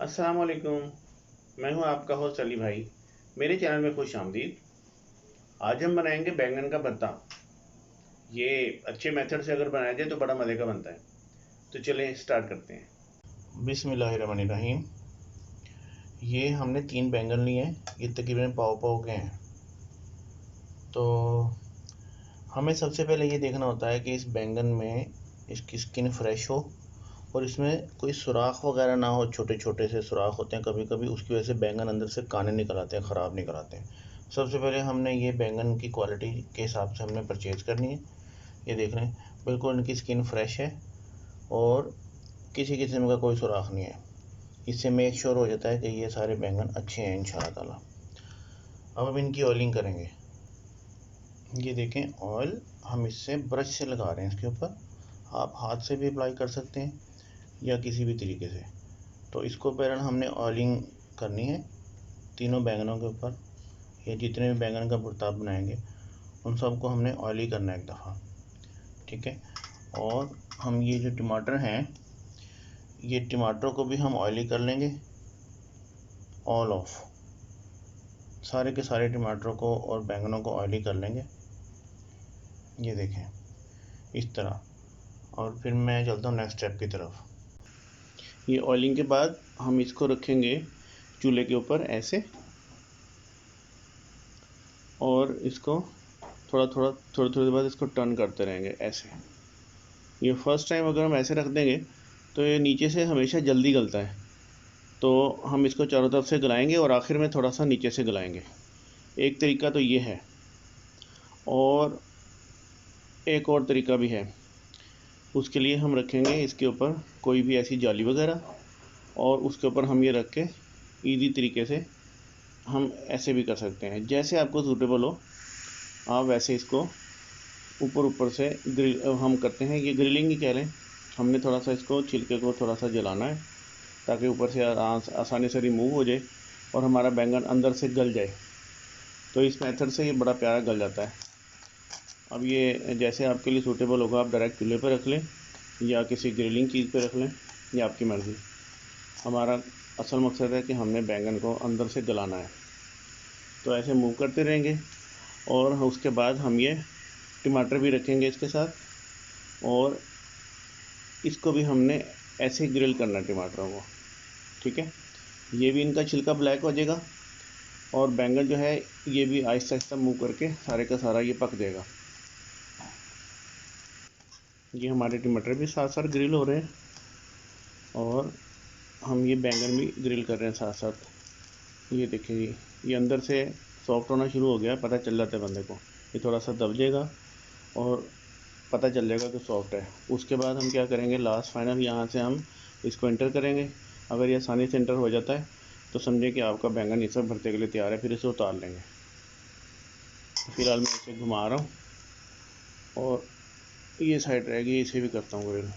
अस्सलाम वालेकुम। मैं हूं आपका होस्ट अली भाई। मेरे चैनल में खुश आमदीद। आज हम बनाएंगे बैंगन का भरता। ये अच्छे मेथड से अगर बनाया जाए तो बड़ा मज़े का बनता है। तो चलें स्टार्ट करते हैं। बिस्मिल्लाहिर्रहमानिर्रहीम। ये हमने 3 बैंगन लिए हैं। ये तकरीबन पाव पाव के हैं। तो हमें सबसे पहले ये देखना होता है कि इस बैंगन में इसकी स्किन फ्रेश हो और इसमें कोई सुराख वगैरह ना हो। छोटे छोटे से सुराख होते हैं कभी कभी, उसकी वजह से बैंगन अंदर से काने निकल आते हैं, ख़राब निकल आते हैं। सबसे पहले हमने ये बैंगन की क्वालिटी के हिसाब से हमने परचेज़ करनी है। ये देख रहे हैं, बिल्कुल इनकी स्किन फ्रेश है और किसी किस्म का कोई सुराख नहीं है। इससे मेक श्योर हो जाता है कि ये सारे बैंगन अच्छे हैं इंशाल्लाह ताला। अब हम इनकी ऑयलिंग करेंगे। ये देखें, ऑयल हम इससे ब्रश से लगा रहे हैं इसके ऊपर। आप हाथ से भी अप्लाई कर सकते हैं या किसी भी तरीके से। तो इसको पहले हमने ऑयलिंग करनी है तीनों बैंगनों के ऊपर। ये जितने भी बैंगन का भुर्ता बनाएंगे उन सबको हमने ऑयली करना है एक दफ़ा, ठीक है। और हम ये जो टमाटर हैं, ये टमाटरों को भी हम ऑयली कर लेंगे। ऑल ऑफ सारे के सारे टमाटरों को और बैंगनों को ऑयली कर लेंगे। ये देखें इस तरह। और फिर मैं चलता हूँ नेक्स्ट स्टेप की तरफ। ये ऑयलिंग के बाद हम इसको रखेंगे चूल्हे के ऊपर ऐसे, और इसको थोड़ी देर बाद इसको टर्न करते रहेंगे ऐसे। ये फर्स्ट टाइम अगर हम ऐसे रख देंगे तो ये नीचे से हमेशा जल्दी गलता है। तो हम इसको चारों तरफ से गलाएंगे और आखिर में थोड़ा सा नीचे से गलाएंगे। एक तरीका तो ये है, और एक और तरीका भी है। उसके लिए हम रखेंगे इसके ऊपर कोई भी ऐसी जाली वगैरह, और उसके ऊपर हम ये रख के ईज़ी तरीके से हम ऐसे भी कर सकते हैं। जैसे आपको सूटेबल हो आप वैसे इसको ऊपर से ग्रिल हम करते हैं। ये ग्रिलिंग ही कह लें। हमने थोड़ा सा इसको छिलके को थोड़ा सा जलाना है ताकि ऊपर से आसानी से रिमूव हो जाए और हमारा बैंगन अंदर से गल जाए। तो इस मेथड से ये बड़ा प्यारा गल जाता है। अब ये जैसे आपके लिए सूटेबल होगा, आप डायरेक्ट चूल्हे पर रख लें या किसी ग्रिलिंग चीज़ पर रख लें, ये आपकी मर्ज़ी। हमारा असल मकसद है कि हमने बैंगन को अंदर से गलाना है। तो ऐसे मूव करते रहेंगे। और उसके बाद हम ये टमाटर भी रखेंगे इसके साथ, और इसको भी हमने ऐसे ग्रिल करना है टमाटरों को, ठीक है। ये भी इनका छिलका ब्लैक हो जाएगा और बैंगन जो है ये भी आहिस्ता आहिस्ता मूव करके सारे का सारा ये पक जाएगा। ये हमारे टमाटर भी साथ साथ ग्रिल हो रहे हैं और हम ये बैंगन भी ग्रिल कर रहे हैं साथ साथ। ये देखिए, ये अंदर से सॉफ्ट होना शुरू हो गया, पता चल जाता है बंदे को। ये थोड़ा सा दब जाएगा और पता चल जाएगा कि सॉफ्ट है। उसके बाद हम क्या करेंगे, लास्ट फाइनल यहाँ से हम इसको एंटर करेंगे। अगर ये आसानी से एंटर हो जाता है तो समझे कि आपका बैंगन इस सब भरते के लिए तैयार है। फिर इसे उतार लेंगे। फ़िलहाल मैं इसे घुमा रहा हूँ और ये साइड रहेगी, इसे भी करता हूँ ग्रिल।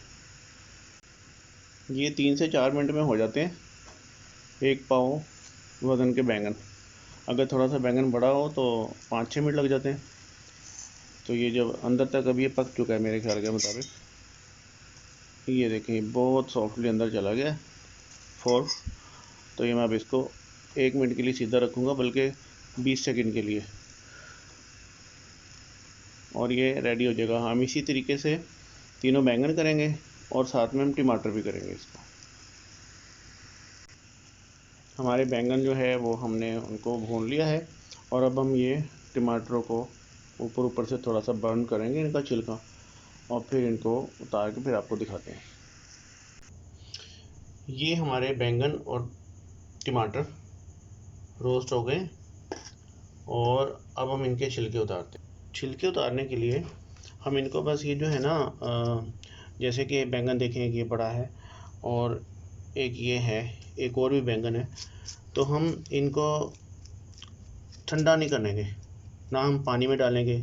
ये 3 से 4 मिनट में हो जाते हैं एक पाव वज़न के बैंगन। अगर थोड़ा सा बैंगन बड़ा हो तो 5-6 मिनट लग जाते हैं। तो ये जब अंदर तक अब ये पक चुका है मेरे ख्याल के मुताबिक। ये देखें बहुत सॉफ्टली अंदर चला गया फोर्क। तो ये मैं अब इसको 1 मिनट के लिए सीधा रखूँगा, बल्कि 20 सेकंड के लिए, और ये रेडी हो जाएगा। हम इसी तरीके से तीनों बैंगन करेंगे और साथ में हम टमाटर भी करेंगे इसको। हमारे बैंगन जो है वो हमने उनको भून लिया है, और अब हम ये टमाटरों को ऊपर से थोड़ा सा बर्न करेंगे इनका छिलका, और फिर इनको उतार के फिर आपको दिखाते हैं। ये हमारे बैंगन और टमाटर रोस्ट हो गए और अब हम इनके छिलके उतारते हैं। छिलके उतारने के लिए हम इनको बस ये जो है ना, जैसे कि बैंगन देखें कि ये बड़ा है और एक ये है, एक और भी बैंगन है, तो हम इनको ठंडा नहीं करेंगे, ना हम पानी में डालेंगे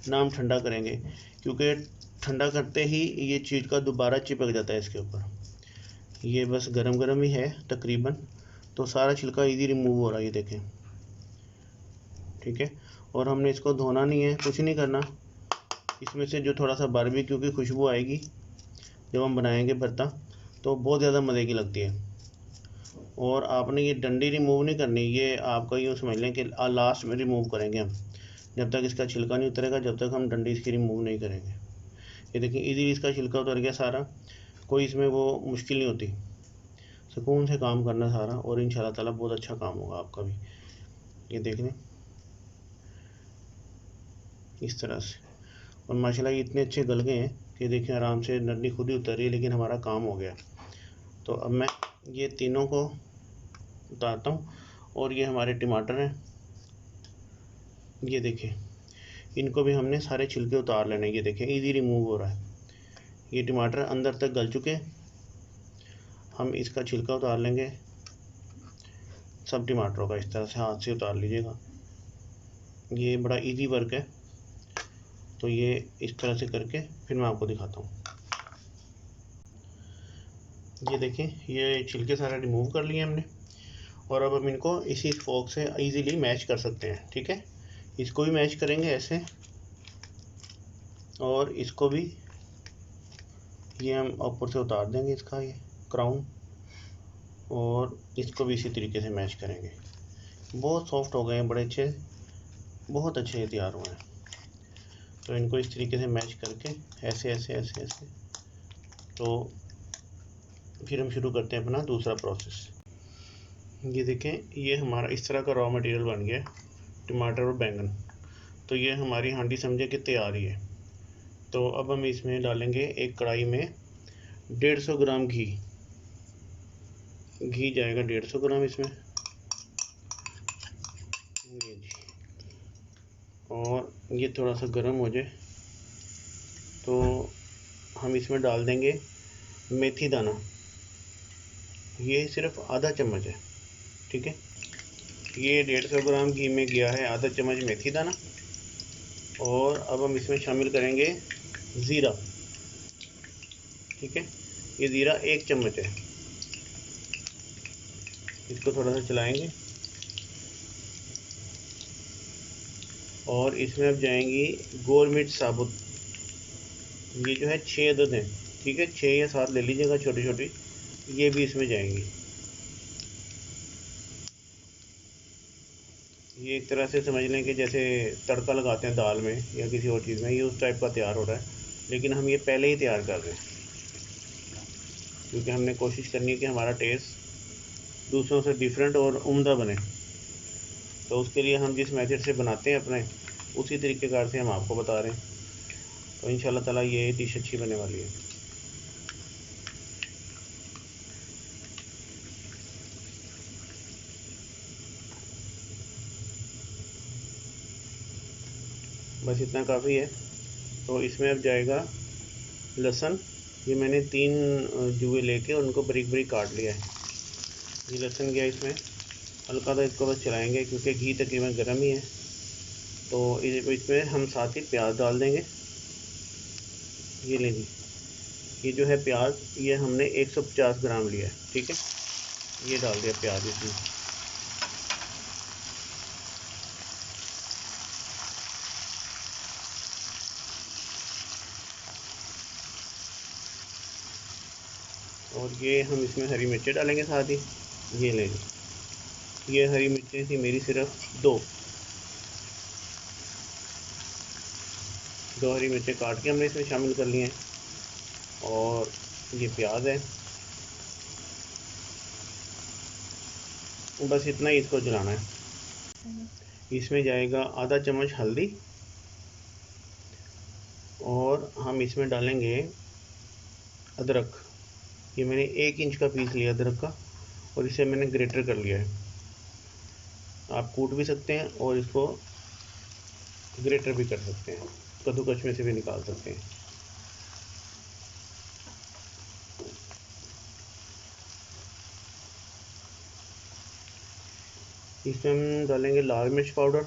ना हम ठंडा करेंगे, क्योंकि ठंडा करते ही ये चीज़ का दोबारा चिपक जाता है इसके ऊपर। ये बस गरम गरम ही है तकरीबन, तो सारा छिलका इजी रिमूव हो रहा है, ये देखें, ठीक है। और हमने इसको धोना नहीं है, कुछ नहीं करना। इसमें से जो थोड़ा सा बारबेक्यू की खुशबू आएगी जब हम बनाएंगे भरता, तो बहुत ज़्यादा मज़े की लगती है। और आपने ये डंडी रिमूव नहीं करनी, ये आपका यूँ समझ लें कि लास्ट में रिमूव करेंगे हम। जब तक इसका छिलका नहीं उतरेगा जब तक हम डंडी इसकी रिमूव नहीं करेंगे। ये देखिए इजीली इसका छिलका उतर गया सारा, कोई इसमें वो मुश्किल नहीं होती, सुकून से काम करना सारा, और इंशाल्लाह ताला बहुत अच्छा काम होगा आपका भी। ये देख लें इस तरह से, और माशाल्लाह ये इतने अच्छे गल गए हैं कि देखिए आराम से डंडी खुद ही उतर रही है, लेकिन हमारा काम हो गया। तो अब मैं ये तीनों को उतारता हूँ, और ये हमारे टमाटर हैं, ये देखिए इनको भी हमने सारे छिलके उतार लेने। ये देखिए इजी रिमूव हो रहा है, ये टमाटर अंदर तक गल चुके, हम इसका छिलका उतार लेंगे सब टमाटरों का। इस तरह से हाथ से उतार लीजिएगा, ये बड़ा इजी वर्क है। तो ये इस तरह से करके फिर मैं आपको दिखाता हूँ। ये देखें ये छिलके सारा रिमूव कर लिए हमने, और अब हम इनको इसी फोक से इजीली मैश कर सकते हैं। ठीक है, इसको भी मैश करेंगे ऐसे, और इसको भी ये हम ऊपर से उतार देंगे इसका ये क्राउन, और इसको भी इसी तरीके से मैश करेंगे। बहुत सॉफ्ट हो गए हैं, बड़े अच्छे, बहुत अच्छे तैयार हुए हैं। तो इनको इस तरीके से मैश करके ऐसे ऐसे ऐसे ऐसे, तो फिर हम शुरू करते हैं अपना दूसरा प्रोसेस। ये देखें ये हमारा इस तरह का रॉ मटेरियल बन गया, टमाटर और बैंगन। तो ये हमारी हांडी समझे कि तैयार ही है। तो अब हम इसमें डालेंगे एक कढ़ाई में 150 ग्राम घी जाएगा, 150 ग्राम इसमें, ये जी। और ये थोड़ा सा गर्म हो जाए तो हम इसमें डाल देंगे मेथी दाना, ये सिर्फ आधा चम्मच है। ठीक है, ये 150 ग्राम घी में गया है आधा चम्मच मेथी दाना। और अब हम इसमें शामिल करेंगे ज़ीरा। ठीक है, ये ज़ीरा 1 चम्मच है, इसको थोड़ा सा चलाएंगे। और इसमें अब जाएंगी गोल मिर्च साबुत, ये जो है 6 अदद हैं। ठीक है, 6 या 7 ले लीजिएगा छोटी छोटी, ये भी इसमें जाएंगी। ये एक तरह से समझ लें कि जैसे तड़का लगाते हैं दाल में या किसी और चीज़ में, ये उस टाइप का तैयार हो रहा है, लेकिन हम ये पहले ही तैयार कर रहे हैं, क्योंकि हमने कोशिश करनी है कि हमारा टेस्ट दूसरों से डिफरेंट और उम्दा बने। तो उसके लिए हम जिस मेथड से बनाते हैं अपने, उसी तरीक़ेकार से हम आपको बता रहे हैं। तो इंशाल्लाह ताला ये डिश अच्छी बनने वाली है। बस इतना काफ़ी है। तो इसमें अब जाएगा लहसुन, ये मैंने 3 जुए लेके उनको बारीक बारीक काट लिया है। ये लहसुन गया इसमें, हल्का सा इसको बस चलाएंगे क्योंकि घी तकरीबन गर्म ही है। तो इसमें हम साथ ही प्याज डाल देंगे। ये लेंगे, ये जो है प्याज, ये हमने 150 ग्राम लिया है। ठीक है, ये डाल दिया प्याज इसमें। और ये हम इसमें हरी मिर्चें डालेंगे साथ ही। ये लेंगे, ये हरी मिर्चें थी मेरी सिर्फ 2 हरी मिर्चें काट के हमने इसमें शामिल कर लिए हैं। और ये प्याज है, बस इतना ही इसको जलाना है। इसमें जाएगा आधा चम्मच हल्दी, और हम इसमें डालेंगे अदरक। ये मैंने 1 इंच का पीस लिया अदरक का, और इसे मैंने ग्रेटर कर लिया है। आप कूट भी सकते हैं और इसको ग्रेटर भी कर सकते हैं, कद्दूकस में से भी निकाल सकते हैं। इसमें हम डालेंगे लाल मिर्च पाउडर,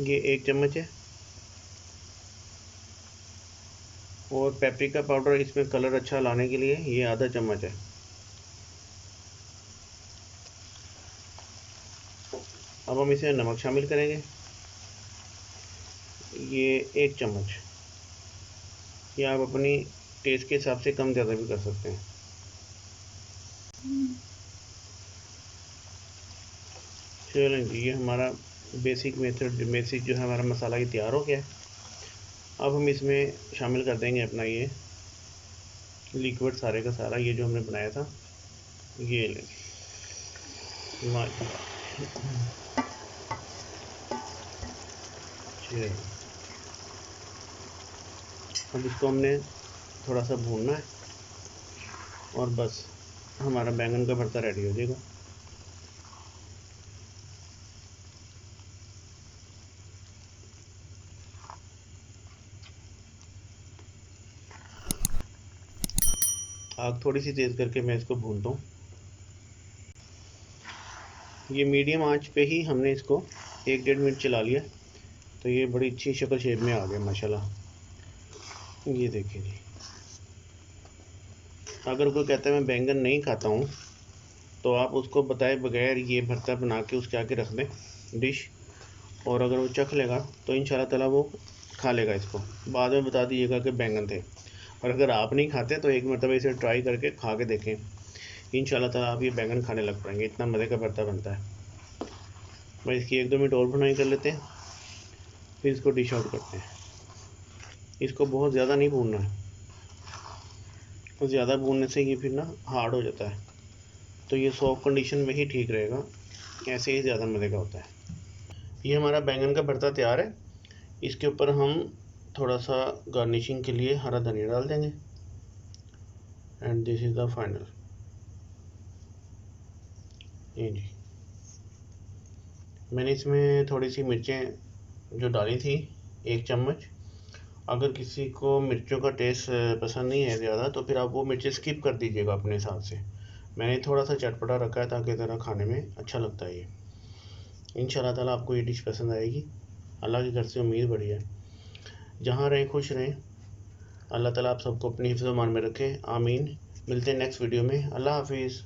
ये 1 चम्मच है। और पेपरिका पाउडर इसमें कलर अच्छा लाने के लिए, ये आधा चम्मच है। अब हम इसमें नमक शामिल करेंगे, ये 1 चम्मच। ये आप अपनी टेस्ट के हिसाब से कम ज़्यादा भी कर सकते हैं। चलें जी, ये हमारा बेसिक जो है हमारा मसाला ये तैयार हो गया है। अब हम इसमें शामिल कर देंगे अपना ये लिक्विड सारे का सारा, ये जो हमने बनाया था, ये लें अब इसको हमने थोड़ा सा भूनना है और बस हमारा बैंगन का भरता रेडी हो जाएगा। आग थोड़ी सी तेज़ करके मैं इसको भूनता हूँ। ये मीडियम आंच पे ही हमने इसको 1-1.5 मिनट चला लिया, तो ये बड़ी अच्छी शक्ल शेप में आ गया माशाल्लाह। ये देखिए जी, अगर कोई कहता है मैं बैंगन नहीं खाता हूँ, तो आप उसको बताए बगैर ये भरता बना के उसके आगे रख दें डिश, और अगर वो चख लेगा तो इंशाल्लाह ताला वो खा लेगा इसको। बाद में बता दीजिएगा कि बैंगन थे। और अगर आप नहीं खाते तो एक मरतबा इसे ट्राई करके खा के देखें, इंशाल्लाह ताला आप ये बैंगन खाने लग पड़ेंगे, इतना मज़े का भरता बनता है। भाई इसकी 1-2 मिनट और भुनाई कर लेते हैं, फिर इसको डिश आउट करते हैं। इसको बहुत ज़्यादा नहीं भूनना है, तो ज़्यादा भूनने से ये फिर ना हार्ड हो जाता है, तो ये सॉफ्ट कंडीशन में ही ठीक रहेगा, ऐसे ही ज़्यादा मज़े का होता है। ये हमारा बैंगन का भरता तैयार है। इसके ऊपर हम थोड़ा सा गार्निशिंग के लिए हरा धनिया डाल देंगे, and this is the final. ये जी, मैंने इसमें थोड़ी सी मिर्चें जो डाली थी, 1 चम्मच। अगर किसी को मिर्चों का टेस्ट पसंद नहीं है ज़्यादा, तो फिर आप वो मिर्चें स्किप कर दीजिएगा अपने हिसाब से। मैंने थोड़ा सा चटपटा रखा है ताकि ज़रा खाने में अच्छा लगता है ये। इंशाल्लाह ताला आपको ये डिश पसंद आएगी, अल्लाह के घर से उम्मीद बड़ी है। जहाँ रहें खुश रहें, अल्लाह ताला आप सबको अपनी हिफ्ज़-ओ-मान में रखे, आमीन। मिलते हैं नेक्स्ट वीडियो में। अल्लाह हाफिज़।